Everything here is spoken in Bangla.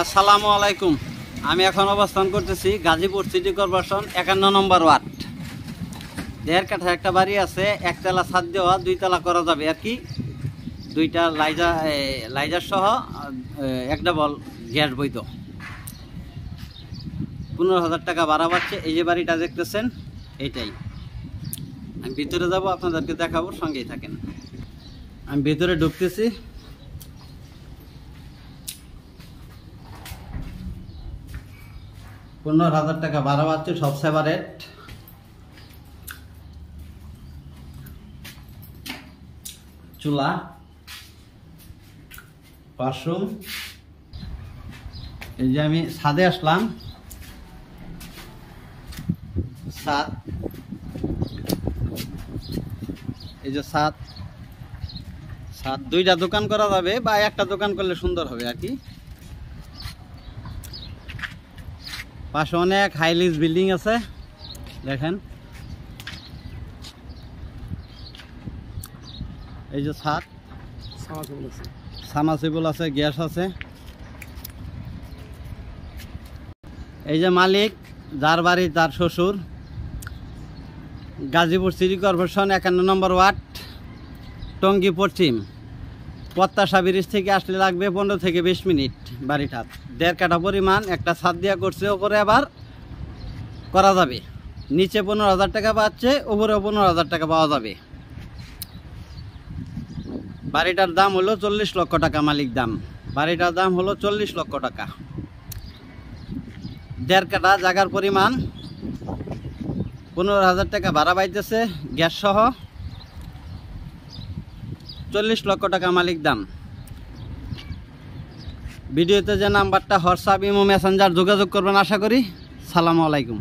আসসালামু আলাইকুম। আমি এখন অবস্থান করতেছি গাজীপুর সিটি কর্পোরেশন 51 নম্বর ওয়ার্ড। 1.5 কাঠা একটা বাড়ি আছে, একতলা ছাদ দেওয়া, 2 তলা করা যাবে আর কি। 2টা লাইজার সহ 1 ডাবল গ্যাস বৈধ। 15,000 টাকা ভাড়া পাচ্ছে। এই যে বাড়িটা দেখতেছেন এইটাই। আমি ভিতরে যাব, আপনাদেরকে দেখাবো, সঙ্গেই থাকেন। আমি ভিতরে ঢুকতেছি। 15,000 টাকা ভাড়া পাচ্ছে, সব সেপারেট। চুলা, ওয়াশরুম। এই যে আমি ছাদে আসলাম, ছাদ, এই যে ছাদ। 2টা দোকান করা যাবে বা একটা দোকান করলে সুন্দর হবে আর কি। পাশে অনেক হাইলিস বিল্ডিং আছে, দেখেন। এই যে ছাদ, সামাসিবল আছে, গ্যাস আছে। এই যে মালিক, যার বাড়ি তার শ্বশুর। গাজীপুর সিটি কর্পোরেশন 51 নম্বর ওয়ার্ড, টঙ্গী পশ্চিম। প্রত্যাশা ব্রিজ থেকে আসলে লাগবে 15 থেকে 20 মিনিট। বাড়িটা 1.5 কাঠা পরিমাণ, একটা ছাদ দিয়া করছে, ওপরে আবার করা যাবে। নিচে 15,000 টাকা পাচ্ছে, উপরেও 15,000 টাকা পাওয়া যাবে। বাড়িটার দাম হলো 40 লক্ষ টাকা, মালিক দাম। বাড়িটার দাম হলো 40 লক্ষ টাকা। 1.5 কাঠা জায়গার পরিমাণ, 15,000 টাকা ভাড়া পাইতেছে গ্যাস সহ। 40 লক্ষ টাকা মালিক দাম। ভিডিওতে যে নাম্বারটা, হোয়াটসঅ্যাপ, ইমো, মেসেঞ্জার যোগাযোগ করবেন আশা করি। সালামু আলাইকুম।